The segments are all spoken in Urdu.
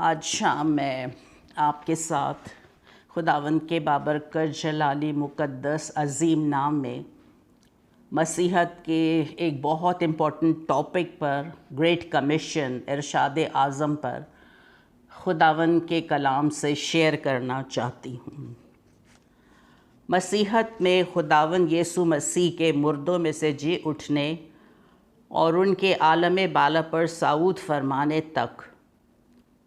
آج شام میں آپ کے ساتھ خداوند کے بابرکت جلالی مقدس عظیم نام میں مسیحت کے ایک بہت امپورٹنٹ ٹاپک پر، گریٹ کمیشن ارشاد اعظم پر خداوند کے کلام سے شیئر کرنا چاہتی ہوں۔ مسیحت میں خداوند یسوع مسیح کے مردوں میں سے جی اٹھنے اور ان کے عالم بالا پر صعود فرمانے تک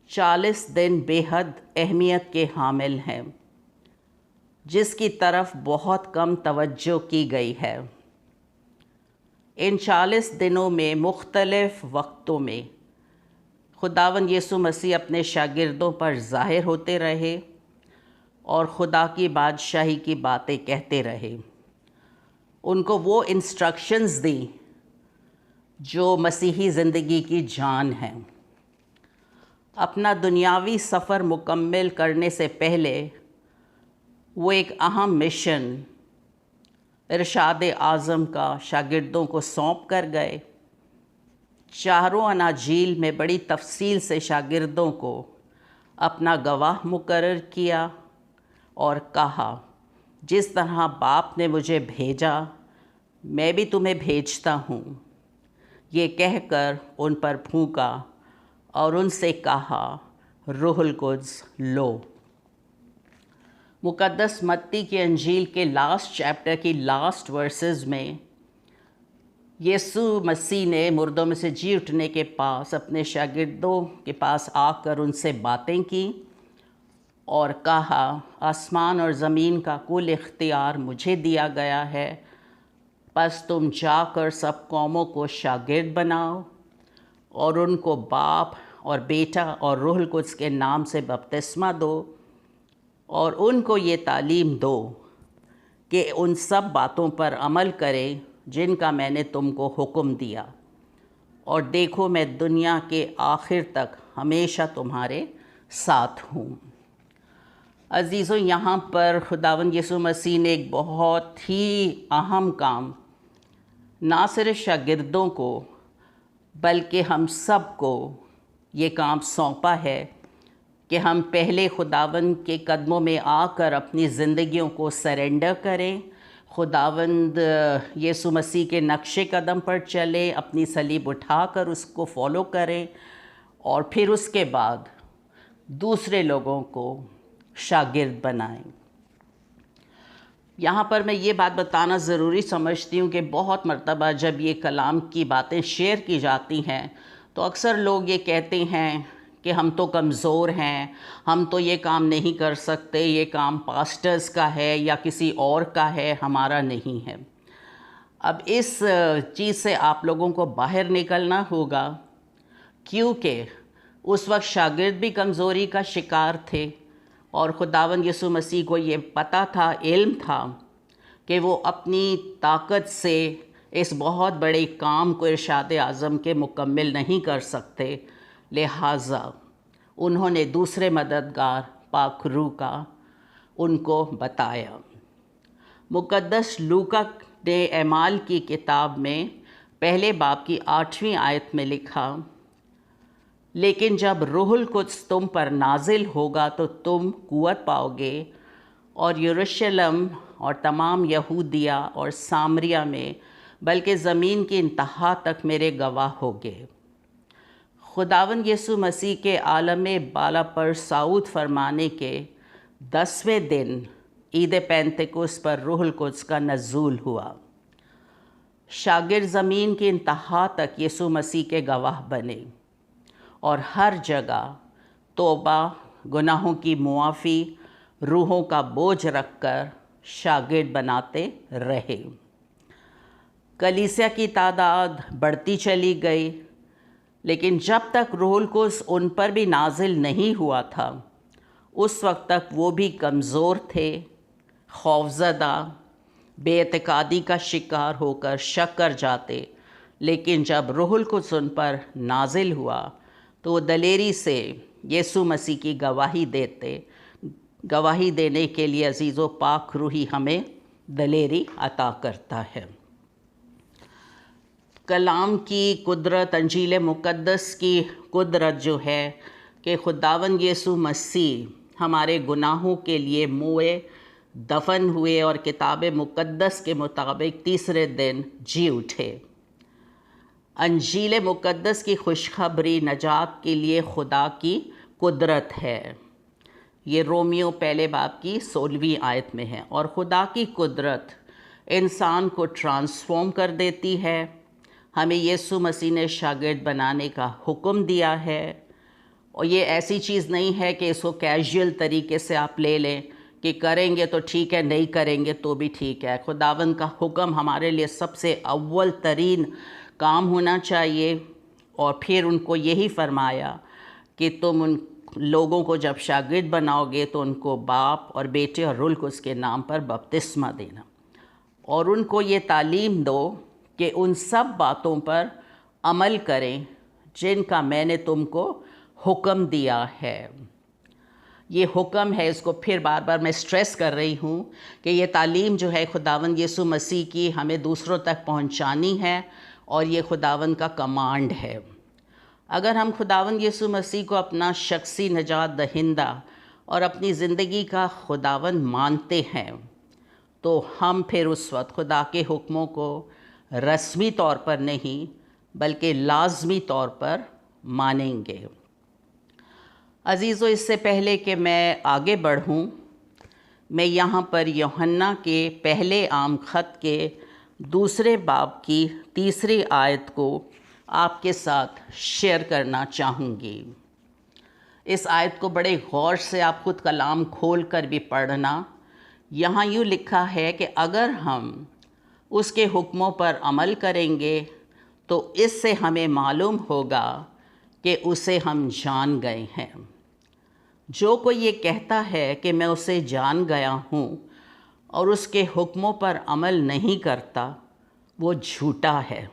40 دن بے حد اہمیت کے حامل ہیں، جس کی طرف بہت کم توجہ کی گئی ہے۔ ان 40 دنوں میں مختلف وقتوں میں خداوند یسوع مسیح اپنے شاگردوں پر ظاہر ہوتے رہے اور خدا کی بادشاہی کی باتیں کہتے رہے، ان کو وہ انسٹرکشنز دیں جو مسیحی زندگی کی جان ہیں۔ اپنا دنیاوی سفر مکمل کرنے سے پہلے وہ ایک اہم مشن ارشاد اعظم کا شاگردوں کو سونپ کر گئے۔ چاروں اناجیل میں بڑی تفصیل سے شاگردوں کو اپنا گواہ مقرر کیا اور کہا، جس طرح باپ نے مجھے بھیجا میں بھی تمہیں بھیجتا ہوں۔ یہ کہہ کر ان پر پھونکا اور ان سے کہا، روح القدس لو۔ مقدس متی کی انجیل کے لاسٹ چیپٹر کی لاسٹ ورسز میں یسوع مسیح نے مردوں میں سے جی اٹھنے کے پاس اپنے شاگردوں کے پاس آ کر ان سے باتیں کی اور کہا، آسمان اور زمین کا کل اختیار مجھے دیا گیا ہے، پس تم جا کر سب قوموں کو شاگرد بناؤ اور ان کو باپ اور بیٹا اور روح القدس کے نام سے بپتسمہ دو، اور ان کو یہ تعلیم دو کہ ان سب باتوں پر عمل کریں جن کا میں نے تم کو حکم دیا، اور دیکھو میں دنیا کے آخر تک ہمیشہ تمہارے ساتھ ہوں۔ عزیزوں، یہاں پر خداوند یسوع مسیح نے ایک بہت ہی اہم کام نہ صرف شاگردوں کو بلکہ ہم سب کو یہ کام سونپا ہے کہ ہم پہلے خداوند کے قدموں میں آ کر اپنی زندگیوں کو سرنڈر کریں، خداوند یسوع مسیح کے نقش قدم پر چلیں، اپنی صلیب اٹھا کر اس کو فالو کریں، اور پھر اس کے بعد دوسرے لوگوں کو شاگرد بنائیں۔ یہاں پر میں یہ بات بتانا ضروری سمجھتی ہوں کہ بہت مرتبہ جب یہ کلام کی باتیں شیئر کی جاتی ہیں تو اکثر لوگ یہ کہتے ہیں کہ ہم تو کمزور ہیں، ہم تو یہ کام نہیں کر سکتے، یہ کام پاسٹرز کا ہے یا کسی اور کا ہے، ہمارا نہیں ہے۔ اب اس چیز سے آپ لوگوں کو باہر نکلنا ہوگا، کیونکہ اس وقت شاگرد بھی کمزوری کا شکار تھے، اور خداوند یسوع مسیح کو یہ پتہ تھا، علم تھا کہ وہ اپنی طاقت سے اس بہت بڑے کام کو ارشاد اعظم کے مکمل نہیں کر سکتے، لہٰذا انہوں نے دوسرے مددگار پاک روح کا ان کو بتایا۔ مقدس لوکا نے اعمال کی کتاب میں پہلے باب کی 8ویں آیت میں لکھا، لیکن جب روح القدس تم پر نازل ہوگا تو تم قوت پاؤ گے، اور یروشلم اور تمام یہودیہ اور سامریہ میں بلکہ زمین کی انتہا تک میرے گواہ ہوگے۔ خداوند یسوع مسیح کے عالم بالا پر صعود فرمانے کے 10ویں دن عید پینتیکوس پر روح القدس کا نزول ہوا۔ شاگرد زمین کی انتہا تک یسوع مسیح کے گواہ بنے اور ہر جگہ توبہ، گناہوں کی معافی، روحوں کا بوجھ رکھ کر شاگرد بناتے رہے۔ کلیسیا کی تعداد بڑھتی چلی گئی، لیکن جب تک روح القدس ان پر بھی نازل نہیں ہوا تھا اس وقت تک وہ بھی کمزور تھے، خوفزدہ، بے اعتقادی کا شکار ہو کر شک کر جاتے، لیکن جب روح القدس ان پر نازل ہوا تو وہ دلیری سے یسوع مسیح کی گواہی دیتے۔ گواہی دینے کے لیے عزیزو پاک روحی ہمیں دلیری عطا کرتا ہے۔ کلام کی قدرت، انجیل مقدس کی قدرت جو ہے کہ خداوند یسوع مسیح ہمارے گناہوں کے لیے موئے، دفن ہوئے اور کتاب مقدس کے مطابق تیسرے دن جی اٹھے۔ انجیل مقدس کی خوشخبری نجات کے لیے خدا کی قدرت ہے۔ یہ رومیو پہلے باب کی 16ویں آیت میں ہے۔ اور خدا کی قدرت انسان کو ٹرانسفارم کر دیتی ہے۔ ہمیں یسوع مسیح نے شاگرد بنانے کا حکم دیا ہے، اور یہ ایسی چیز نہیں ہے کہ اس کو کیجول طریقے سے آپ لے لیں کہ کریں گے تو ٹھیک ہے، نہیں کریں گے تو بھی ٹھیک ہے۔ خداوند کا حکم ہمارے لیے سب سے اول ترین کام ہونا چاہیے، اور پھر ان کو یہی فرمایا کہ تم ان لوگوں کو جب شاگرد بناؤ گے تو ان کو باپ اور بیٹے اور روح القدس کے نام پر بپتسمہ دینا، اور ان کو یہ تعلیم دو کہ ان سب باتوں پر عمل کریں جن کا میں نے تم کو حکم دیا ہے۔ یہ حکم ہے، اس کو پھر بار بار میں سٹریس کر رہی ہوں کہ یہ تعلیم جو ہے خداوند یسوع مسیح کی ہمیں دوسروں تک پہنچانی ہے، اور یہ خداوند کا کمانڈ ہے۔ اگر ہم خداوند یسوع مسیح کو اپنا شخصی نجات دہندہ اور اپنی زندگی کا خداوند مانتے ہیں تو ہم پھر اس وقت خدا کے حکموں کو رسمی طور پر نہیں بلکہ لازمی طور پر مانیں گے۔ عزیزو، اس سے پہلے کہ میں آگے بڑھوں، میں یہاں پر یوحنا کے پہلے عام خط کے دوسرے باب کی تیسری آیت کو آپ کے ساتھ شیئر کرنا چاہوں گی۔ اس آیت کو بڑے غور سے آپ خود کلام کھول کر بھی پڑھنا۔ یہاں یوں لکھا ہے کہ اگر ہم اس کے حکموں پر عمل کریں گے تو اس سے ہمیں معلوم ہوگا کہ اسے ہم جان گئے ہیں۔ جو کوئی یہ کہتا ہے کہ میں اسے جان گیا ہوں اور اس کے حکموں پر عمل نہیں کرتا، وہ جھوٹا ہے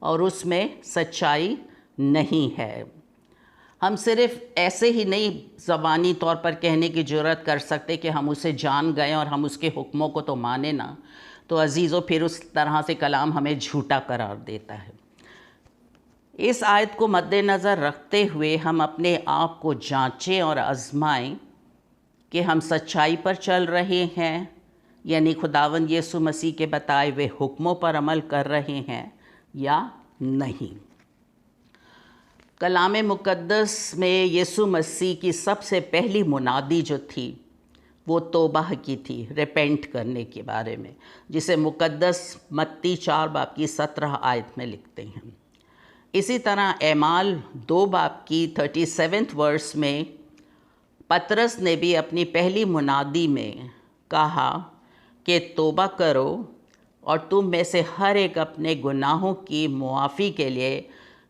اور اس میں سچائی نہیں ہے۔ ہم صرف ایسے ہی نہیں زبانی طور پر کہنے کی جرات کر سکتے کہ ہم اسے جان گئے اور ہم اس کے حکموں کو تو مانے نہ، تو عزیزو پھر اس طرح سے کلام ہمیں جھوٹا قرار دیتا ہے۔ اس آیت کو مد نظر رکھتے ہوئے ہم اپنے آپ کو جانچیں اور آزمائیں کہ ہم سچائی پر چل رہے ہیں، یعنی خداوند یسوع مسیح کے بتائے ہوئے حکموں پر عمل کر رہے ہیں یا نہیں۔ کلام مقدس میں یسوع مسیح کی سب سے پہلی منادی جو تھی وہ توبہ کی تھی، ریپینٹ کرنے کے بارے میں، جسے مقدس متی 4 باب کی 17 آیت میں لکھتے ہیں۔ اسی طرح اعمال 2 باب کی 37 ورس میں پطرس نے بھی اپنی پہلی منادی میں کہا کہ توبہ کرو اور تم میں سے ہر ایک اپنے گناہوں کی معافی کے لیے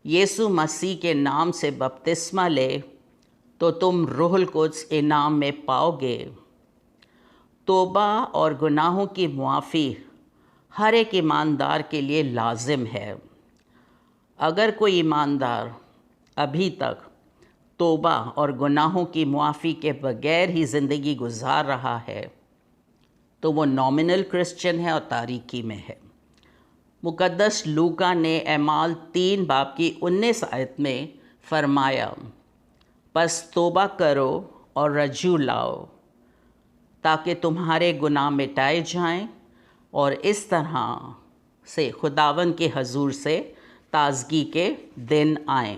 یسوع مسیح کے نام سے بپتسمہ لے تو تم روح القدس انعام میں پاؤ گے۔ توبہ اور گناہوں کی معافی ہر ایک ایماندار کے لیے لازم ہے۔ اگر کوئی ایماندار ابھی تک توبہ اور گناہوں کی معافی کے بغیر ہی زندگی گزار رہا ہے تو وہ نامنل کرسچن ہے اور تاریکی میں ہے۔ مقدس لوکا نے اعمال 3 باب کی 19 آیت میں فرمایا، پس توبہ کرو اور رجوع لاؤ تاکہ تمہارے گناہ مٹائے جائیں اور اس طرح سے خداوند کے حضور سے تازگی کے دن آئیں۔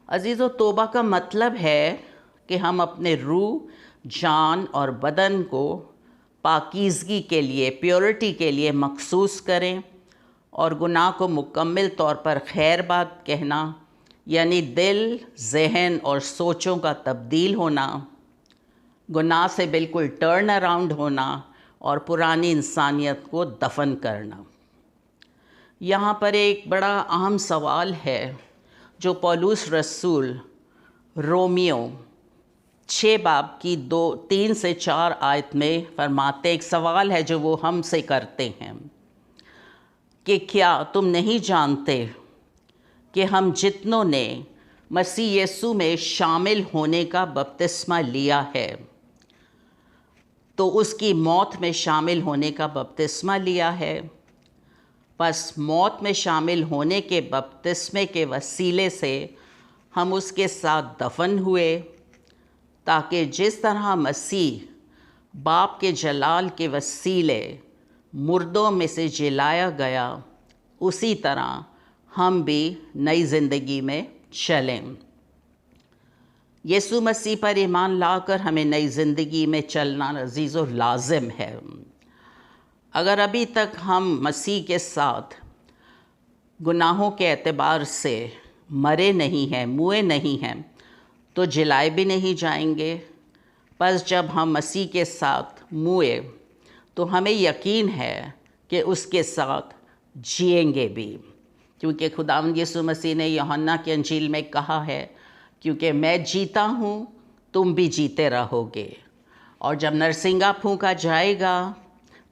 عزیزو، توبہ کا مطلب ہے کہ ہم اپنے روح، جان اور بدن کو پاکیزگی کے لیے، پیورٹی کے لیے مخصوص کریں، اور گناہ کو مکمل طور پر خیر بات کہنا، یعنی دل، ذہن اور سوچوں کا تبدیل ہونا، گناہ سے بالکل ٹرن اراؤنڈ ہونا اور پرانی انسانیت کو دفن کرنا۔ یہاں پر ایک بڑا اہم سوال ہے جو پولس رسول رومیو 6 باب کی 3 سے 4 آیت میں فرماتے، ایک سوال ہے جو وہ ہم سے کرتے ہیں کہ کیا تم نہیں جانتے کہ ہم جتنوں نے مسیح یسوع میں شامل ہونے کا بپتسمہ لیا ہے تو اس کی موت میں شامل ہونے کا بپتسمہ لیا ہے، پس موت میں شامل ہونے کے بپتسمے کے وسیلے سے ہم اس کے ساتھ دفن ہوئے تاکہ جس طرح مسیح باپ کے جلال کے وسیلے مردوں میں سے جلایا گیا، اسی طرح ہم بھی نئی زندگی میں چلیں۔ یسوع مسیح پر ایمان لا کر ہمیں نئی زندگی میں چلنا عزیز و لازم ہے۔ اگر ابھی تک ہم مسیح کے ساتھ گناہوں کے اعتبار سے مرے نہیں ہیں، موئے نہیں ہیں، تو جلائے بھی نہیں جائیں گے۔ پس جب ہم مسیح کے ساتھ موئے تو ہمیں یقین ہے کہ اس کے ساتھ جئیں گے بھی، کیونکہ خداوند یسوع مسیح نے یوحنا کی انجیل میں کہا ہے، کیونکہ میں جیتا ہوں تم بھی جیتے رہو گے۔ اور جب نرسنگا پھونکا جائے گا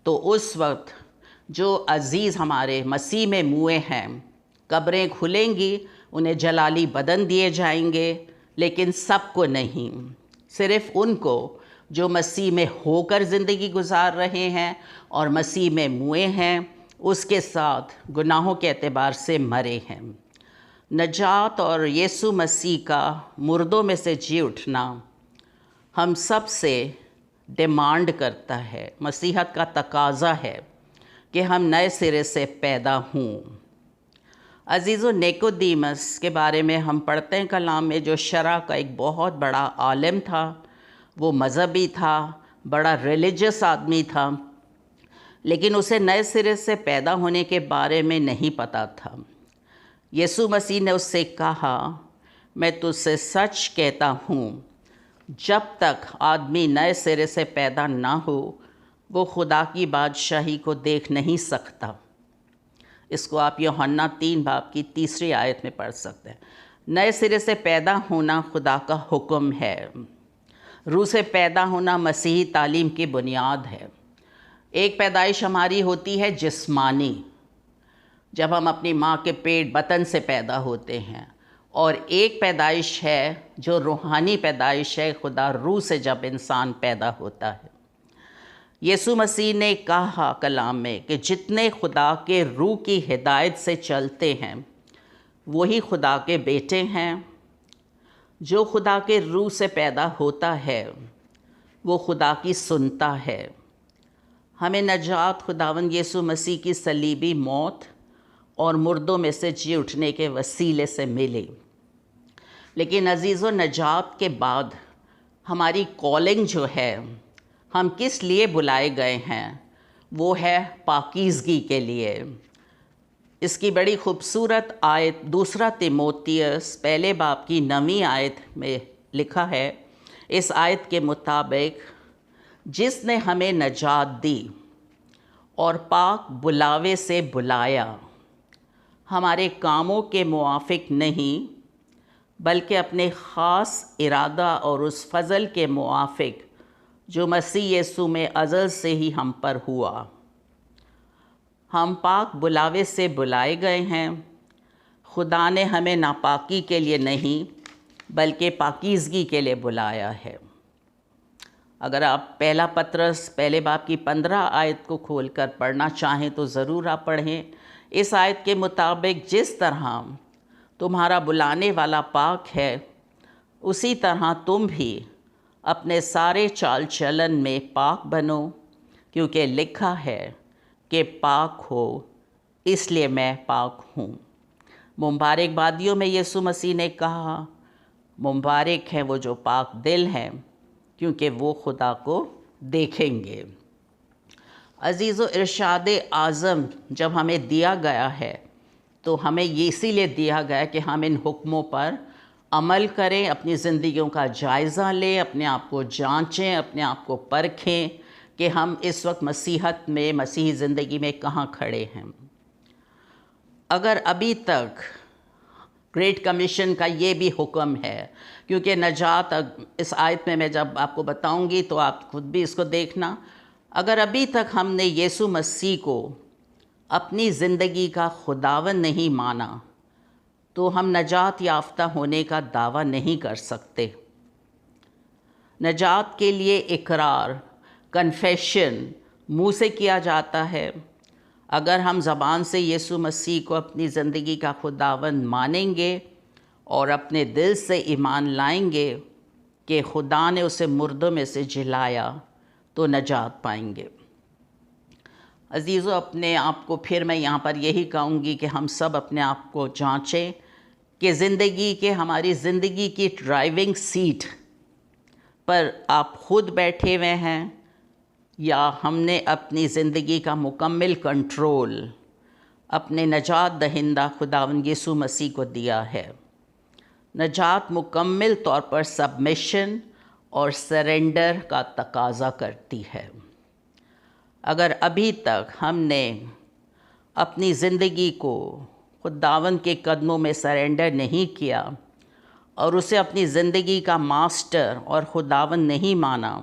تو اس وقت جو عزیز ہمارے مسیح میں موئے ہیں، قبریں کھلیں گی، انہیں جلالی بدن دیے جائیں گے، لیکن سب کو نہیں، صرف ان کو جو مسیح میں ہو کر زندگی گزار رہے ہیں اور مسیح میں موئے ہیں، اس کے ساتھ گناہوں کے اعتبار سے مرے ہیں۔ نجات اور یسوع مسیح کا مردوں میں سے جی اٹھنا ہم سب سے ڈیمانڈ کرتا ہے، مسیحت کا تقاضا ہے کہ ہم نئے سرے سے پیدا ہوں۔ عزیزو، نیکودیمس کے بارے میں ہم پڑھتے ہیں کلام میں، جو شرع کا ایک بہت بڑا عالم تھا، وہ مذہبی تھا، بڑا ریلیجس آدمی تھا، لیکن اسے نئے سرے سے پیدا ہونے کے بارے میں نہیں پتہ تھا۔ یسوع مسیح نے اس سے کہا، میں تجھ سے سچ کہتا ہوں، جب تک آدمی نئے سرے سے پیدا نہ ہو وہ خدا کی بادشاہی کو دیکھ نہیں سکتا۔ اس کو آپ یوحنا 3 باب کی 3 آیت میں پڑھ سکتے ہیں۔ نئے سرے سے پیدا ہونا خدا کا حکم ہے۔ روح سے پیدا ہونا مسیحی تعلیم کی بنیاد ہے۔ ایک پیدائش ہماری ہوتی ہے جسمانی، جب ہم اپنی ماں کے پیٹ بطن سے پیدا ہوتے ہیں، اور ایک پیدائش ہے جو روحانی پیدائش ہے، خدا روح سے جب انسان پیدا ہوتا ہے۔ یسوع مسیح نے کہا کلام میں کہ جتنے خدا کے روح کی ہدایت سے چلتے ہیں وہی خدا کے بیٹے ہیں۔ جو خدا کے روح سے پیدا ہوتا ہے وہ خدا کی سنتا ہے۔ ہمیں نجات خداوند یسوع مسیح کی صلیبی موت اور مردوں میں سے جی اٹھنے کے وسیلے سے ملی۔ لیکن عزیزو، نجات کے بعد ہماری کالنگ جو ہے، ہم کس لیے بلائے گئے ہیں، وہ ہے پاکیزگی کے لیے۔ اس کی بڑی خوبصورت آیت 2 تیموتیوس 1 باب کی 9 آیت میں لکھا ہے۔ اس آیت کے مطابق، جس نے ہمیں نجات دی اور پاک بلاوے سے بلایا، ہمارے کاموں کے موافق نہیں بلکہ اپنے خاص ارادہ اور اس فضل کے موافق جو مسیح یسوع میں ازل سے ہی ہم پر ہوا۔ ہم پاک بلاوے سے بلائے گئے ہیں۔ خدا نے ہمیں ناپاکی کے لیے نہیں بلکہ پاکیزگی کے لیے بلایا ہے۔ اگر آپ پہلا پطرس 1 باب کی 15 آیت کو کھول کر پڑھنا چاہیں تو ضرور آپ پڑھیں۔ اس آیت کے مطابق جس طرح تمہارا بلانے والا پاک ہے، اسی طرح تم بھی اپنے سارے چال چلن میں پاک بنو، کیونکہ لکھا ہے کہ پاک ہو اس لیے میں پاک ہوں۔ مبارک بادیوں میں یسوع مسیح نے کہا، مبارک ہیں وہ جو پاک دل ہیں، کیونکہ وہ خدا کو دیکھیں گے۔ عزیزو، ارشاد اعظم جب ہمیں دیا گیا ہے تو ہمیں یہ اسی لیے دیا گیا کہ ہم ان حکموں پر عمل کریں، اپنی زندگیوں کا جائزہ لیں، اپنے آپ کو جانچیں، اپنے آپ کو پرکھیں کہ ہم اس وقت مسیحت میں، مسیحی زندگی میں کہاں کھڑے ہیں۔ اگر ابھی تک گریٹ کمیشن کا یہ بھی حکم ہے، کیونکہ نجات اس آیت میں جب آپ کو بتاؤں گی تو آپ خود بھی اس کو دیکھنا، اگر ابھی تک ہم نے یسوع مسیح کو اپنی زندگی کا خداوند نہیں مانا تو ہم نجات یافتہ ہونے کا دعویٰ نہیں کر سکتے۔ نجات کے لیے اقرار، کنفیشن منہ سے کیا جاتا ہے۔ اگر ہم زبان سے یسوع مسیح کو اپنی زندگی کا خداوند مانیں گے اور اپنے دل سے ایمان لائیں گے کہ خدا نے اسے مردوں میں سے جلایا تو نجات پائیں گے۔ عزیزو، اپنے آپ کو پھر میں یہاں پر یہی کہوں گی کہ ہم سب اپنے آپ کو جانچیں کہ ہماری زندگی کی ڈرائیونگ سیٹ پر آپ خود بیٹھے ہوئے ہیں یا ہم نے اپنی زندگی کا مکمل کنٹرول اپنے نجات دہندہ خداوند یسوع مسیح کو دیا ہے۔ نجات مکمل طور پر سبمیشن اور سرنڈر کا تقاضا کرتی ہے۔ اگر ابھی تک ہم نے اپنی زندگی کو خداوند کے قدموں میں سرنڈر نہیں کیا اور اسے اپنی زندگی کا ماسٹر اور خداوند نہیں مانا،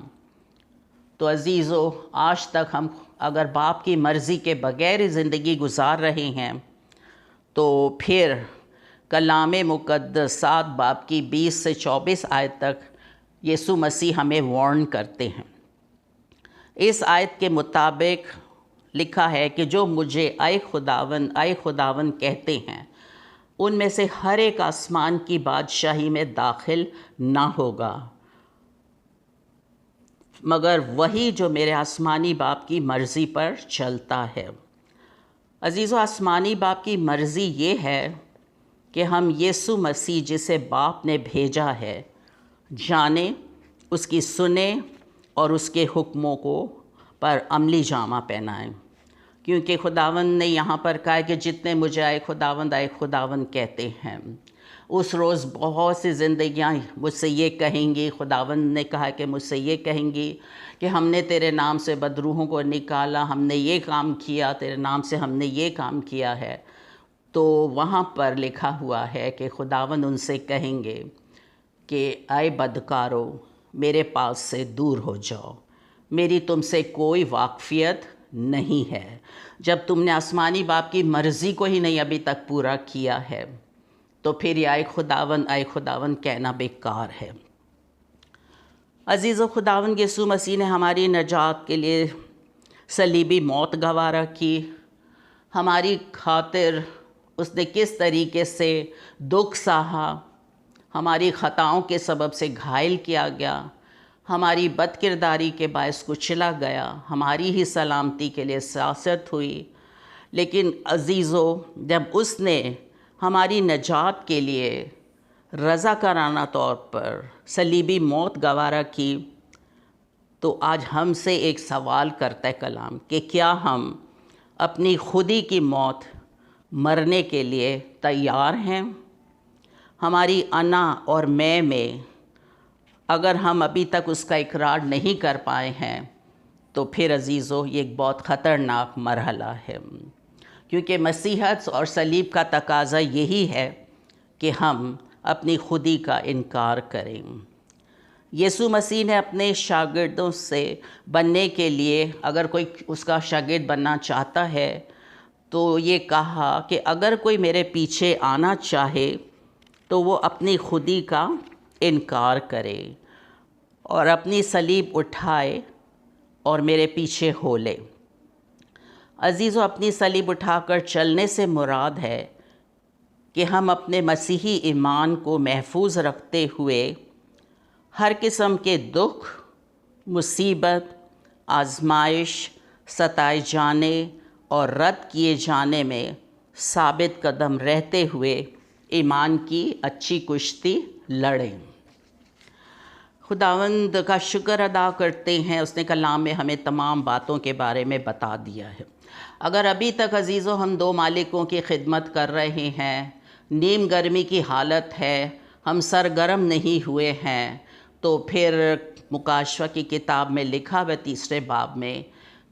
تو عزیزو، آج تک ہم اگر باپ کی مرضی کے بغیر زندگی گزار رہے ہیں تو پھر کلام مقدس 7 باب کی 20 سے 24 آیت تک یسوع مسیح ہمیں وارن کرتے ہیں۔ اس آیت کے مطابق لکھا ہے کہ جو مجھے اے خداوند کہتے ہیں ان میں سے ہر ایک آسمان کی بادشاہی میں داخل نہ ہوگا، مگر وہی جو میرے آسمانی باپ کی مرضی پر چلتا ہے۔ عزیزو، آسمانی باپ کی مرضی یہ ہے کہ ہم یسوع مسیح جسے باپ نے بھیجا ہے جانیں، اس کی سنیں اور اس کے حکموں کو پر عملی جامہ پہنائیں، کیونکہ خداوند نے یہاں پر کہا ہے کہ جتنے مجھے اے خداوند کہتے ہیں، اس روز بہت سی زندگیاں مجھ سے یہ کہیں گی، خداوند نے کہا کہ مجھ سے یہ کہیں گی کہ ہم نے تیرے نام سے بدروحوں کو نکالا، ہم نے یہ کام کیا، تیرے نام سے ہم نے یہ کام کیا ہے۔ تو وہاں پر لکھا ہوا ہے کہ خداوند ان سے کہیں گے کہ اے بدکارو، میرے پاس سے دور ہو جاؤ، میری تم سے کوئی واقفیت نہیں ہے۔ جب تم نے آسمانی باپ کی مرضی کو ہی نہیں ابھی تک پورا کیا ہے تو پھر یہ اے خداوند کہنا بیکار ہے۔ عزیزو، خداوند یسوع مسیح نے ہماری نجات کے لیے صلیبی موت گوارا کی۔ ہماری خاطر اس نے کس طریقے سے دکھ سہا، ہماری خطاؤں کے سبب سے گھائل کیا گیا، ہماری بد کرداری کے باعث کچلا گیا، ہماری ہی سلامتی کے لیے سیاست ہوئی۔ لیکن عزیزو، جب اس نے ہماری نجات کے لیے رضاکارانہ طور پر صلیبی موت گوارا کی، تو آج ہم سے ایک سوال کرتا ہے کلام کہ کیا ہم اپنی خودی کی موت مرنے کے لیے تیار ہیں؟ ہماری انا اور میں اگر ہم ابھی تک اس کا اقرار نہیں کر پائے ہیں تو پھر عزیزو یہ ایک بہت خطرناک مرحلہ ہے، کیونکہ مسیحت اور صلیب کا تقاضا یہی ہے کہ ہم اپنی خودی کا انکار کریں۔ یسوع مسیح نے اپنے شاگردوں سے بننے کے لیے، اگر کوئی اس کا شاگرد بننا چاہتا ہے تو یہ کہا کہ اگر کوئی میرے پیچھے آنا چاہے تو وہ اپنی خودی کا انکار کرے اور اپنی صلیب اٹھائے اور میرے پیچھے ہو لے۔ عزیزو، اپنی صلیب اٹھا کر چلنے سے مراد ہے کہ ہم اپنے مسیحی ایمان کو محفوظ رکھتے ہوئے ہر قسم کے دکھ، مصیبت، آزمائش، ستائے جانے اور رد کیے جانے میں ثابت قدم رہتے ہوئے ایمان کی اچھی کشتی لڑیں۔ خداوند کا شکر ادا کرتے ہیں، اس نے کلام میں ہمیں تمام باتوں کے بارے میں بتا دیا ہے۔ اگر ابھی تک عزیزو ہم 2 مالکوں کی خدمت کر رہے ہیں، نیم گرمی کی حالت ہے، ہم سرگرم نہیں ہوئے ہیں، تو پھر مکاشفہ کی کتاب میں لکھا ہے 3 باب میں،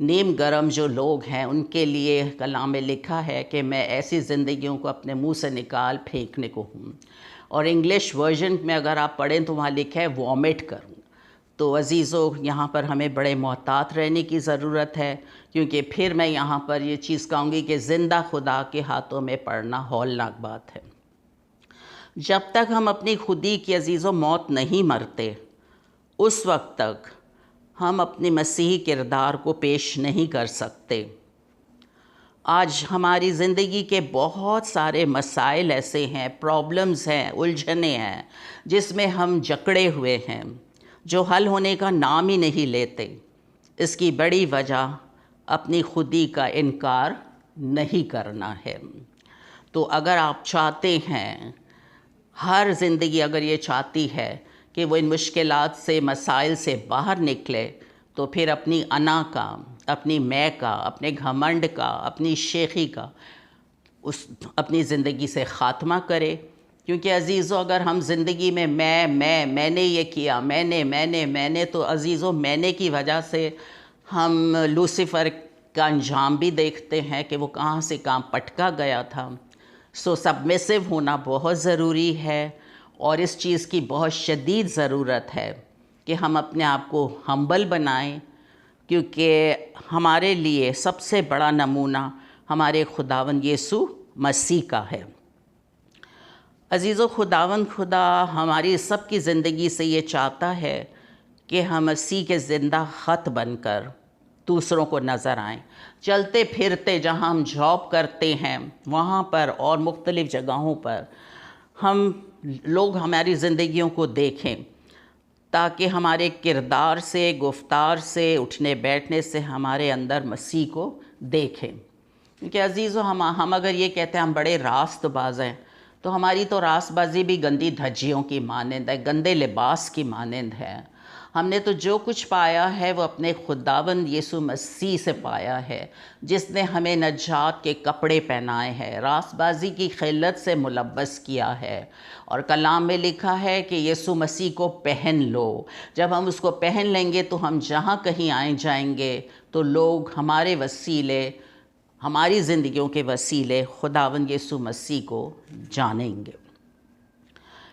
نیم گرم جو لوگ ہیں ان کے لیے کلام میں لکھا ہے کہ میں ایسی زندگیوں کو اپنے منہ سے نکال پھینکنے کو ہوں، اور انگلش ورژن میں اگر آپ پڑھیں تو وہاں لکھا ہے وامٹ کروں۔ تو عزیزو، یہاں پر ہمیں بڑے محتاط رہنے کی ضرورت ہے، کیونکہ پھر میں یہاں پر یہ چیز کہوں گی کہ زندہ خدا کے ہاتھوں میں پڑنا ہولناک بات ہے۔ جب تک ہم اپنی خودی کی عزیزو موت نہیں مرتے، اس وقت تک ہم اپنے مسیحی کردار کو پیش نہیں کر سکتے۔ آج ہماری زندگی کے بہت سارے مسائل ایسے ہیں، پرابلمز ہیں، الجھنیں ہیں، جس میں ہم جکڑے ہوئے ہیں، جو حل ہونے کا نام ہی نہیں لیتے۔ اس کی بڑی وجہ اپنی خودی کا انکار نہیں کرنا ہے۔ تو اگر آپ چاہتے ہیں، ہر زندگی اگر یہ چاہتی ہے کہ وہ ان مشکلات سے، مسائل سے باہر نکلے، تو پھر اپنی انا کا، اپنی میں کا، اپنے گھمنڈ کا، اپنی شیخی کا اپنی زندگی سے خاتمہ کرے۔ کیونکہ عزیزو، اگر ہم زندگی میں میں نے یہ کیا، میں نے تو عزیزو، میں نے کی وجہ سے ہم لوسیفر کا انجام بھی دیکھتے ہیں کہ وہ کہاں سے کہاں پٹکا گیا تھا۔ سو سبمیسو ہونا بہت ضروری ہے، اور اس چیز کی بہت شدید ضرورت ہے کہ ہم اپنے آپ کو ہمبل بنائیں، کیونکہ ہمارے لیے سب سے بڑا نمونہ ہمارے خداوند یسوع مسیح کا ہے۔ عزیزو، خداوند خدا ہماری سب کی زندگی سے یہ چاہتا ہے کہ ہم مسیح کے زندہ خط بن کر دوسروں کو نظر آئیں۔ چلتے پھرتے جہاں ہم جاب کرتے ہیں، وہاں پر اور مختلف جگہوں پر لوگ ہماری زندگیوں کو دیکھیں، تاکہ ہمارے کردار سے، گفتار سے، اٹھنے بیٹھنے سے ہمارے اندر مسیح کو دیکھیں۔ کیونکہ عزیزو، ہم اگر یہ کہتے ہیں ہم بڑے راست باز ہیں، تو ہماری تو راست بازی بھی گندی دھجیوں کی مانند ہے، گندے لباس کی مانند ہے۔ ہم نے تو جو کچھ پایا ہے وہ اپنے خداوند یسوع مسیح سے پایا ہے، جس نے ہمیں نجات کے کپڑے پہنائے ہیں، راست بازی کی خلت سے ملبس کیا ہے، اور کلام میں لکھا ہے کہ یسوع مسیح کو پہن لو۔ جب ہم اس کو پہن لیں گے تو ہم جہاں کہیں آئیں جائیں گے تو لوگ ہمارے وسیلے، ہماری زندگیوں کے وسیلے خداوند یسوع مسیح کو جانیں گے۔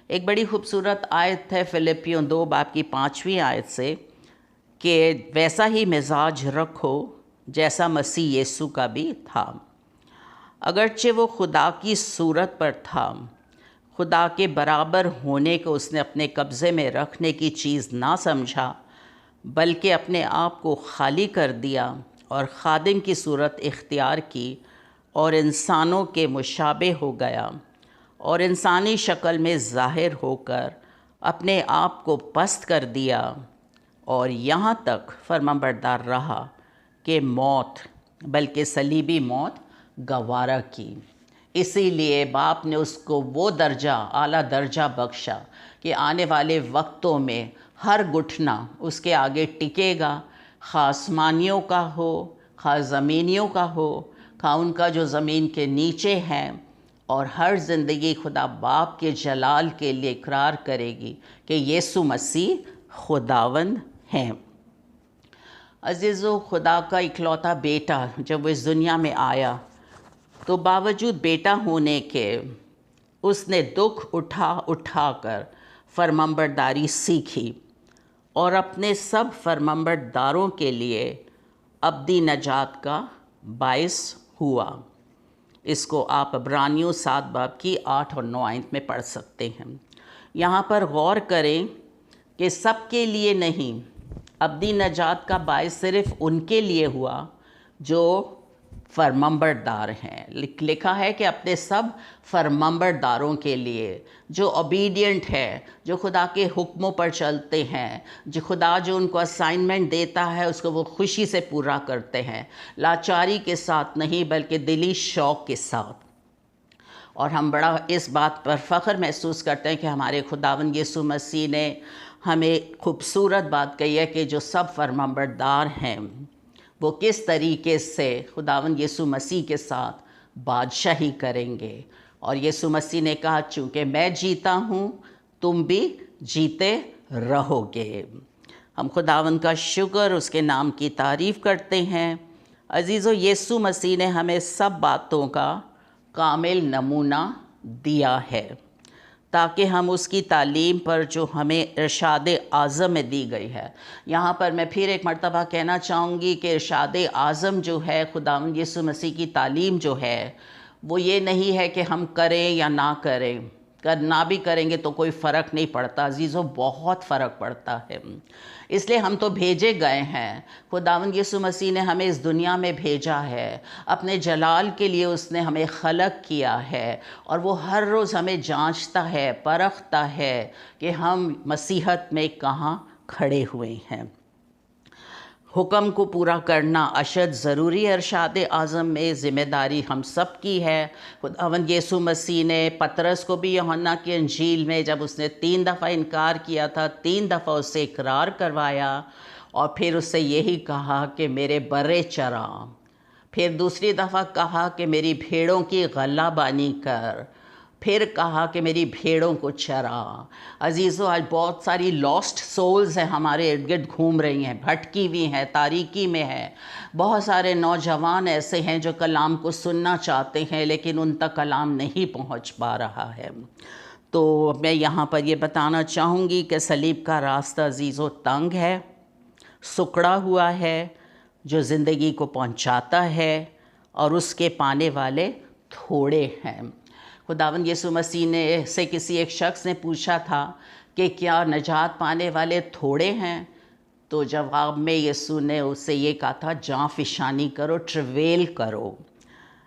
ایک بڑی خوبصورت آیت ہے فلپیوں 2:5 آیت سے، کہ ویسا ہی مزاج رکھو جیسا مسیح یسوع کا بھی تھا۔ اگرچہ وہ خدا کی صورت پر تھا، خدا کے برابر ہونے کو اس نے اپنے قبضے میں رکھنے کی چیز نہ سمجھا، بلکہ اپنے آپ کو خالی کر دیا اور خادم کی صورت اختیار کی، اور انسانوں کے مشابہ ہو گیا، اور انسانی شکل میں ظاہر ہو کر اپنے آپ کو پست کر دیا، اور یہاں تک فرمانبردار رہا کہ موت، بلکہ صلیبی موت گوارا کی۔ اسی لیے باپ نے اس کو وہ درجہ، اعلیٰ درجہ بخشا کہ آنے والے وقتوں میں ہر گھٹنا اس کے آگے ٹکے گا، خواہ آسمانیوں کا ہو، خواہ زمینیوں کا ہو، خواہ ان کا جو زمین کے نیچے ہیں، اور ہر زندگی خدا باپ کے جلال کے لیے اقرار کرے گی کہ یسوع مسیح خداوند ہیں۔ عزیزو، خدا کا اکلوتا بیٹا جب وہ اس دنیا میں آیا تو باوجود بیٹا ہونے کے اس نے دکھ اٹھا کر فرمانبرداری سیکھی، اور اپنے سب فرمانبرداروں کے لیے ابدی نجات کا باعث ہوا۔ اس کو آپ عبرانیوں 7:8-9 میں پڑھ سکتے ہیں۔ یہاں پر غور کریں کہ سب کے لیے نہیں، ابدی نجات کا باعث صرف ان کے لیے ہوا جو فرمانبردار ہیں۔ لکھا ہے کہ اپنے سب فرمانبرداروں کے لیے، جو اوبیڈینٹ ہے، جو خدا کے حکموں پر چلتے ہیں، جو خدا جو ان کو اسائنمنٹ دیتا ہے اس کو وہ خوشی سے پورا کرتے ہیں، لاچاری کے ساتھ نہیں بلکہ دلی شوق کے ساتھ۔ اور ہم بڑا اس بات پر فخر محسوس کرتے ہیں کہ ہمارے خداوند یسوع مسیح نے ہمیں خوبصورت بات کہی ہے کہ جو سب فرمانبردار ہیں وہ کس طریقے سے خداوند یسوع مسیح کے ساتھ بادشاہی کریں گے۔ اور یسوع مسیح نے کہا، چونکہ میں جیتا ہوں تم بھی جیتے رہو گے۔ ہم خداوند کا شکر، اس کے نام کی تعریف کرتے ہیں۔ عزیزو، یسوع مسیح نے ہمیں سب باتوں کا کامل نمونہ دیا ہے، تاکہ ہم اس کی تعلیم پر جو ہمیں ارشاد اعظم میں دی گئی ہے۔ یہاں پر میں پھر ایک مرتبہ کہنا چاہوں گی کہ ارشاد اعظم جو ہے، خداوند یسوع مسیح کی تعلیم جو ہے، وہ یہ نہیں ہے کہ ہم کریں یا نہ کریں۔ کرنا بھی کریں گے تو کوئی فرق نہیں پڑتا عزیزوں، بہت فرق پڑتا ہے۔ اس لیے ہم تو بھیجے گئے ہیں، خداوند یسوع مسیح نے ہمیں اس دنیا میں بھیجا ہے، اپنے جلال کے لیے اس نے ہمیں خلق کیا ہے، اور وہ ہر روز ہمیں جانچتا ہے، پرکھتا ہے کہ ہم مسیحت میں کہاں کھڑے ہوئے ہیں۔ حکم کو پورا کرنا اشد ضروری ہے۔ ارشاد اعظم میں ذمہ داری ہم سب کی ہے۔ خداوند یسوع مسیح نے پطرس کو بھی یوحنا کی انجیل میں جب اس نے 3 دفعہ انکار کیا تھا، 3 دفعہ اس سے اقرار کروایا، اور پھر اس سے یہی کہا کہ میرے برے چرا، پھر دوسری دفعہ کہا کہ میری بھیڑوں کی غلہ بانی کر، پھر کہا کہ میری بھیڑوں کو چرا۔ عزیزو، آج بہت ساری لاسٹ سولز ہیں ہمارے ارد گرد گھوم رہی ہیں، بھٹکی ہوئی ہیں، تاریکی میں ہیں۔ بہت سارے نوجوان ایسے ہیں جو کلام کو سننا چاہتے ہیں لیکن ان تک کلام نہیں پہنچ پا رہا ہے۔ تو میں یہاں پر یہ بتانا چاہوں گی کہ صلیب کا راستہ عزیزو تنگ ہے، سکڑا ہوا ہے، جو زندگی کو پہنچاتا ہے، اور اس کے پانے والے تھوڑے ہیں۔ خداوند یسوع مسیح نے سے کسی ایک شخص نے پوچھا تھا کہ کیا نجات پانے والے تھوڑے ہیں؟ تو جواب میں یسوع نے اس سے یہ کہا تھا، جاں فشانی کرو، ٹریویل کرو۔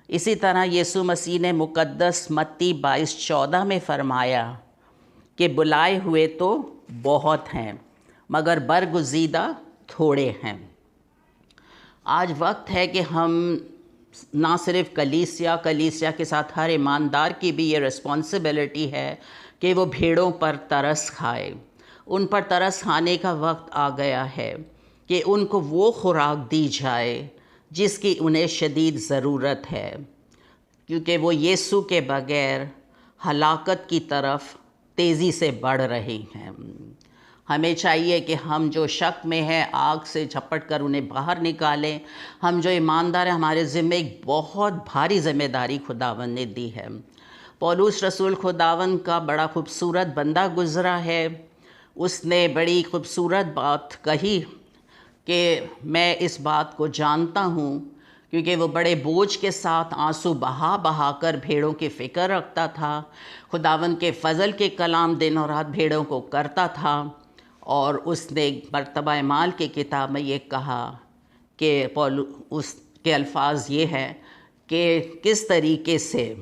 اسی طرح یسوع مسیح نے مقدس متی 22:14 میں فرمایا کہ بلائے ہوئے تو بہت ہیں مگر برگزیدہ تھوڑے ہیں۔ آج وقت ہے کہ ہم نہ صرف کلیسیا کے ساتھ ہر ایماندار کی بھی یہ رسپانسبلٹی ہے کہ وہ بھیڑوں پر ترس کھائے۔ ان پر ترس کھانے کا وقت آ گیا ہے کہ ان کو وہ خوراک دی جائے جس کی انہیں شدید ضرورت ہے، کیونکہ وہ یسوع کے بغیر ہلاکت کی طرف تیزی سے بڑھ رہی ہیں۔ ہمیں چاہیے کہ ہم جو شک میں ہیں آگ سے جھپٹ کر انہیں باہر نکالیں۔ ہم جو ایماندار ہیں، ہمارے ذمہ ایک بہت بھاری ذمہ داری خداوند نے دی ہے۔ پولس رسول خداوند کا بڑا خوبصورت بندہ گزرا ہے، اس نے بڑی خوبصورت بات کہی کہ میں اس بات کو جانتا ہوں، کیونکہ وہ بڑے بوجھ کے ساتھ آنسو بہا بہا کر بھیڑوں کی فکر رکھتا تھا، خداوند کے فضل کے کلام دن اور رات بھیڑوں کو کرتا تھا۔ اور اس نے مرتبہ اعمال کی کتاب میں یہ کہا کہ اس کے الفاظ یہ ہے کہ کس طریقے سے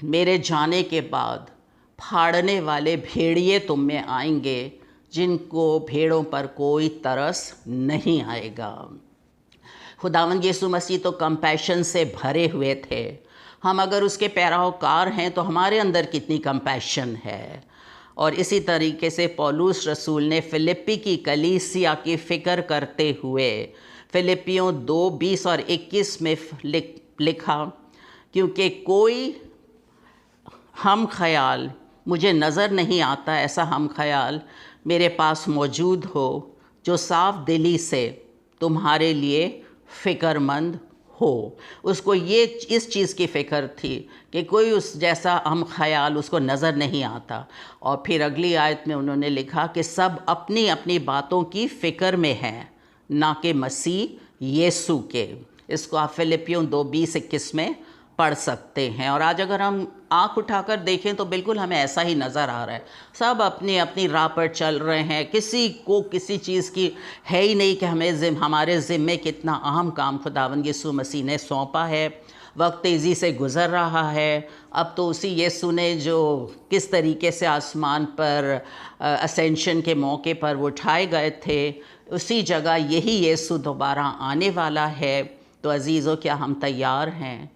میرے جانے کے بعد پھاڑنے والے بھیڑیے تم میں آئیں گے جن کو بھیڑوں پر کوئی ترس نہیں آئے گا۔ خداوند یسوع مسیح تو کمپیشن سے بھرے ہوئے تھے۔ ہم اگر اس کے پیروکار ہیں تو ہمارے اندر کتنی کمپیشن ہے۔ اور اسی طریقے سے پولس رسول نے فلپی کی کلیسیا کی فکر کرتے ہوئے فلپیوں 2:20 اور 21 میں لکھا، کیونکہ کوئی ہم خیال مجھے نظر نہیں آتا ایسا ہم خیال میرے پاس موجود ہو جو صاف دلی سے تمہارے لیے فکر مند ہو۔ اس کو اس چیز کی فکر تھی کہ کوئی اس جیسا ہم خیال اس کو نظر نہیں آتا۔ اور پھر اگلی آیت میں انہوں نے لکھا کہ سب اپنی اپنی باتوں کی فکر میں ہیں، نہ کہ مسیح یسوع کے۔ اس کو آپ فلپیوں 2:20-21 میں پڑھ سکتے ہیں۔ اور آج اگر ہم آنکھ اٹھا کر دیکھیں تو بالکل ہمیں ایسا ہی نظر آ رہا ہے، سب اپنی اپنی راہ پر چل رہے ہیں، کسی کو کسی چیز کی ہے ہی نہیں کہ ہمارے ذمے کتنا اہم کام خداوند یسوع مسیح نے سونپا ہے۔ وقت تیزی سے گزر رہا ہے۔ اب تو اسی یسوع نے جو کس طریقے سے آسمان پر اسینشن کے موقع پر وہ اٹھائے گئے تھے، اسی جگہ یہی یسوع دوبارہ آنے والا ہے۔ تو عزیزو، کیا ہم تیار ہیں؟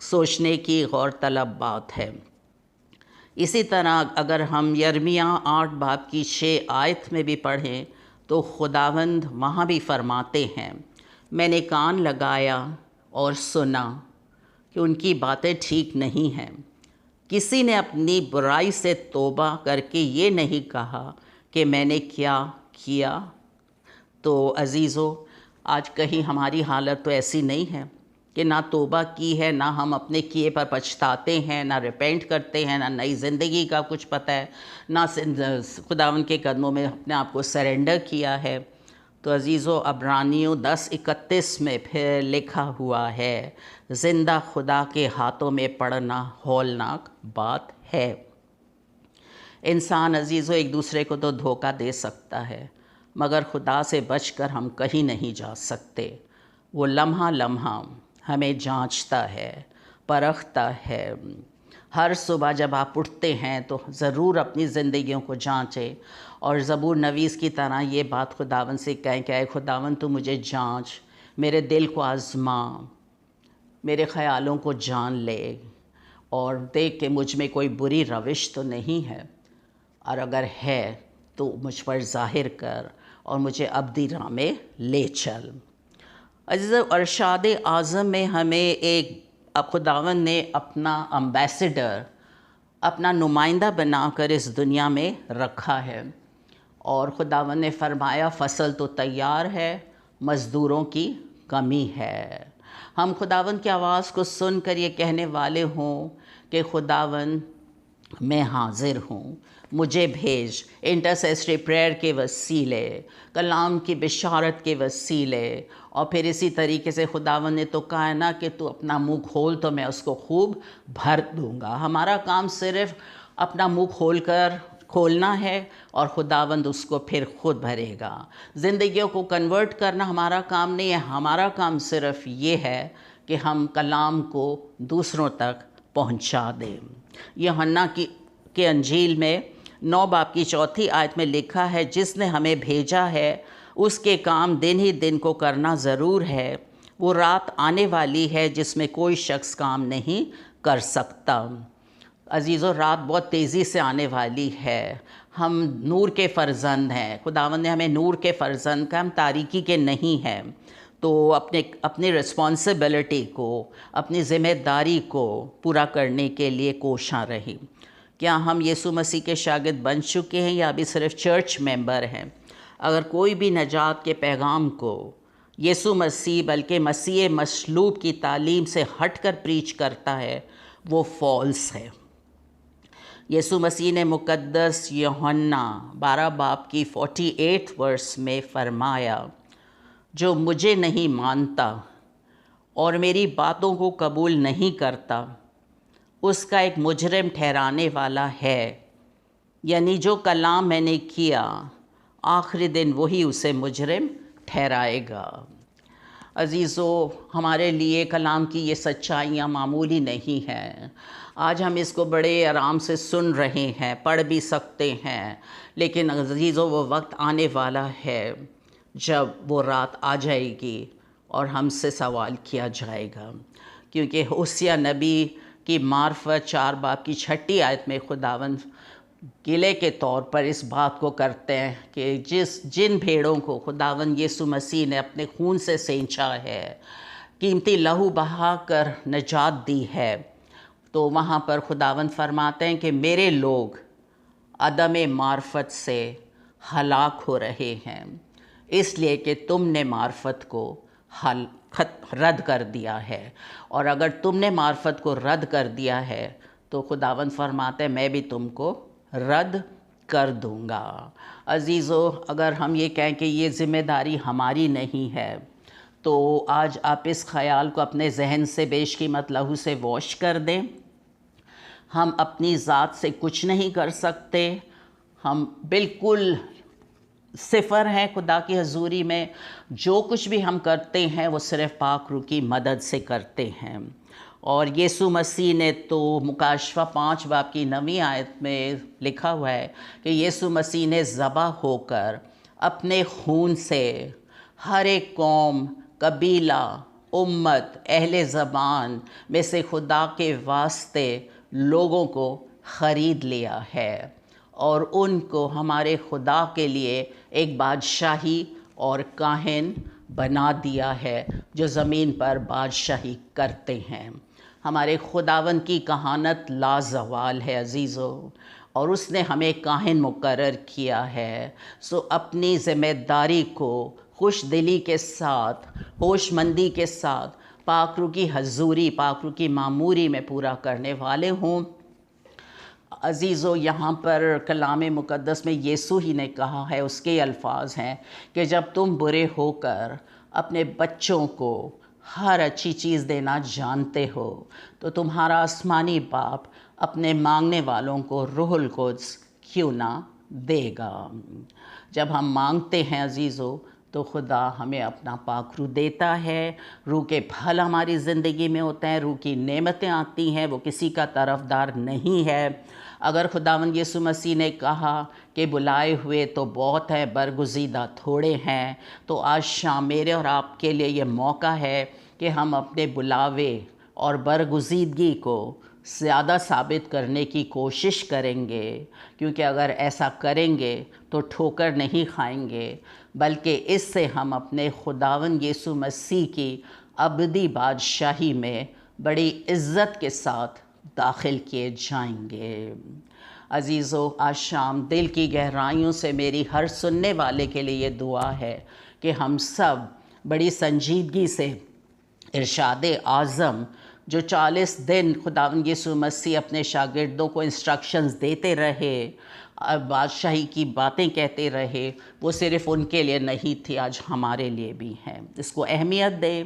سوچنے کی غور طلب بات ہے۔ اسی طرح اگر ہم یرمیاء 8:6 میں بھی پڑھیں تو خداوند وہاں بھی فرماتے ہیں، میں نے کان لگایا اور سنا کہ ان کی باتیں ٹھیک نہیں ہیں، کسی نے اپنی برائی سے توبہ کر کے یہ نہیں کہا کہ میں نے کیا کیا۔ تو عزیزو، آج کہیں ہماری حالت تو ایسی نہیں ہے کہ نہ توبہ کی ہے، نہ ہم اپنے کیے پر پچھتاتے ہیں، نہ ریپینٹ کرتے ہیں، نہ نئی زندگی کا کچھ پتہ ہے، نہ خداوند کے قدموں میں اپنے آپ کو سرنڈر کیا ہے۔ تو عزیزو، عبرانیوں 10:31 میں پھر لکھا ہوا ہے، زندہ خدا کے ہاتھوں میں پڑنا ہولناک بات ہے۔ انسان عزیزو ایک دوسرے کو تو دھوکہ دے سکتا ہے، مگر خدا سے بچ کر ہم کہیں نہیں جا سکتے۔ وہ لمحہ لمحہ ہمیں جانچتا ہے، پرکھتا ہے۔ ہر صبح جب آپ اٹھتے ہیں تو ضرور اپنی زندگیوں کو جانچیں، اور زبور نویس کی طرح یہ بات خداوند سے کہیں کہ اے خداوند تو مجھے جانچ، میرے دل کو آزما، میرے خیالوں کو جان لے، اور دیکھ کہ مجھ میں کوئی بری روش تو نہیں ہے، اور اگر ہے تو مجھ پر ظاہر کر اور مجھے ابدی راہ میں لے چل۔ عزیزو، ارشاد اعظم میں ہمیں ایک خداوند نے اپنا امبیسڈر، اپنا نمائندہ بنا کر اس دنیا میں رکھا ہے، اور خداوند نے فرمایا فصل تو تیار ہے، مزدوروں کی کمی ہے۔ ہم خداوند کی آواز کو سن کر یہ کہنے والے ہوں کہ خداوند میں حاضر ہوں، مجھے بھیج، انٹرسیسری پریئر کے وسیلے، کلام کی بشارت کے وسیلے، اور پھر اسی طریقے سے خداوند نے تو کہا ہے نا کہ تو اپنا منہ کھول تو میں اس کو خوب بھر دوں گا۔ ہمارا کام صرف اپنا منہ کھولنا ہے، اور خداوند اس کو پھر خود بھرے گا۔ زندگیوں کو کنورٹ کرنا ہمارا کام نہیں ہے، ہمارا کام صرف یہ ہے کہ ہم کلام کو دوسروں تک پہنچا دیں۔ یوحنا کی انجیل میں 9 باب کی 4 آیت میں لکھا ہے، جس نے ہمیں بھیجا ہے اس کے کام دن ہی دن کو کرنا ضرور ہے، وہ رات آنے والی ہے جس میں کوئی شخص کام نہیں کر سکتا۔ عزیزو، رات بہت تیزی سے آنے والی ہے۔ ہم نور کے فرزند ہیں، خداوند نے ہمیں نور کے فرزند کا، ہم تاریکی کے نہیں ہیں، تو اپنی رسپانسبلٹی کو، اپنی ذمہ داری کو پورا کرنے کے لیے کوشاں رہیں۔ کیا ہم یسوع مسیح کے شاگرد بن چکے ہیں یا ابھی صرف چرچ ممبر ہیں؟ اگر کوئی بھی نجات کے پیغام کو یسوع مسیح بلکہ مسیح مصلوب کی تعلیم سے ہٹ کر پریچ کرتا ہے، وہ فالس ہے۔ یسوع مسیح نے مقدس یوحنا 12 باب کی 48 ورس میں فرمایا، جو مجھے نہیں مانتا اور میری باتوں کو قبول نہیں کرتا، اس کا ایک مجرم ٹھہرانے والا ہے، یعنی جو کلام میں نے کیا آخری دن وہی اسے مجرم ٹھہرائے گا۔ عزیزو، ہمارے لیے کلام کی یہ سچائیاں معمولی نہیں ہیں۔ آج ہم اس کو بڑے آرام سے سن رہے ہیں، پڑھ بھی سکتے ہیں، لیکن عزیزو وہ وقت آنے والا ہے جب وہ رات آ جائے گی اور ہم سے سوال کیا جائے گا، کیونکہ ہوسیہ نبی کی معرفت 4 باب کی 6 آیت میں خداوند گلے کے طور پر اس بات کو کرتے ہیں کہ جن بھیڑوں کو خداوند یسوع مسیح نے اپنے خون سے سینچا ہے، قیمتی لہو بہا کر نجات دی ہے، تو وہاں پر خداوند فرماتے ہیں کہ میرے لوگ عدم معرفت سے ہلاک ہو رہے ہیں، اس لیے کہ تم نے معرفت کو رد کر دیا ہے، اور اگر تم نے معرفت کو رد کر دیا ہے تو خداوند فرماتے ہیں میں بھی تم کو رد کر دوں گا۔ عزیزو، اگر ہم یہ کہیں کہ یہ ذمہ داری ہماری نہیں ہے، تو آج آپ اس خیال کو اپنے ذہن سے بیش قیمت لہو سے واش کر دیں۔ ہم اپنی ذات سے کچھ نہیں کر سکتے، ہم بالکل صفر ہیں خدا کی حضوری میں۔ جو کچھ بھی ہم کرتے ہیں وہ صرف پاک روح کی مدد سے کرتے ہیں، اور یسوع مسیح نے تو مکاشفہ 5 باب کی 9 آیت میں لکھا ہوا ہے کہ یسوع مسیح نے ذبح ہو کر اپنے خون سے ہر ایک قوم، قبیلہ، امت، اہل زبان میں سے خدا کے واسطے لوگوں کو خرید لیا ہے، اور ان کو ہمارے خدا کے لیے ایک بادشاہی اور کاہن بنا دیا ہے جو زمین پر بادشاہی کرتے ہیں۔ ہمارے خداوند کی کہانت لازوال ہے عزیزو، اور اس نے ہمیں کاہن مقرر کیا ہے، سو اپنی ذمہ داری کو خوش دلی کے ساتھ، ہوش مندی کے ساتھ پاک روح کی حضوری، پاک روح کی معموری میں پورا کرنے والے ہوں۔ عزیزو، یہاں پر کلام مقدس میں یسوع ہی نے کہا ہے، اس کے الفاظ ہیں کہ جب تم برے ہو کر اپنے بچوں کو ہر اچھی چیز دینا جانتے ہو تو تمہارا آسمانی باپ اپنے مانگنے والوں کو روح القدس کیوں نہ دے گا۔ جب ہم مانگتے ہیں عزیزو تو خدا ہمیں اپنا پاک روح دیتا ہے، روح کے پھل ہماری زندگی میں ہوتے ہیں، روح کی نعمتیں آتی ہیں، وہ کسی کا طرفدار نہیں ہے۔ اگر خداوند یسوع مسیح نے کہا کہ بلائے ہوئے تو بہت ہے، برگزیدہ تھوڑے ہیں، تو آج شام میرے اور آپ کے لیے یہ موقع ہے کہ ہم اپنے بلاوے اور برگزیدگی کو زیادہ ثابت کرنے کی کوشش کریں گے، کیونکہ اگر ایسا کریں گے تو ٹھوکر نہیں کھائیں گے، بلکہ اس سے ہم اپنے خداوند یسوع مسیح کی ابدی بادشاہی میں بڑی عزت کے ساتھ داخل کیے جائیں گے۔ عزیزو، آج شام دل کی گہرائیوں سے میری ہر سننے والے کے لیے یہ دعا ہے کہ ہم سب بڑی سنجیدگی سے ارشاد اعظم جو 40 دن خداوند یسوع مسیح اپنے شاگردوں کو انسٹرکشنز دیتے رہے، بادشاہی کی باتیں کہتے رہے، وہ صرف ان کے لیے نہیں تھی، آج ہمارے لیے بھی ہیں۔ اس کو اہمیت دیں،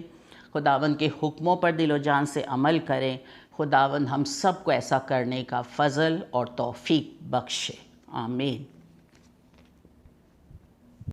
خداوند کے حکموں پر دل و جان سے عمل کریں۔ خداوند ہم سب کو ایسا کرنے کا فضل اور توفیق بخشے۔ آمین۔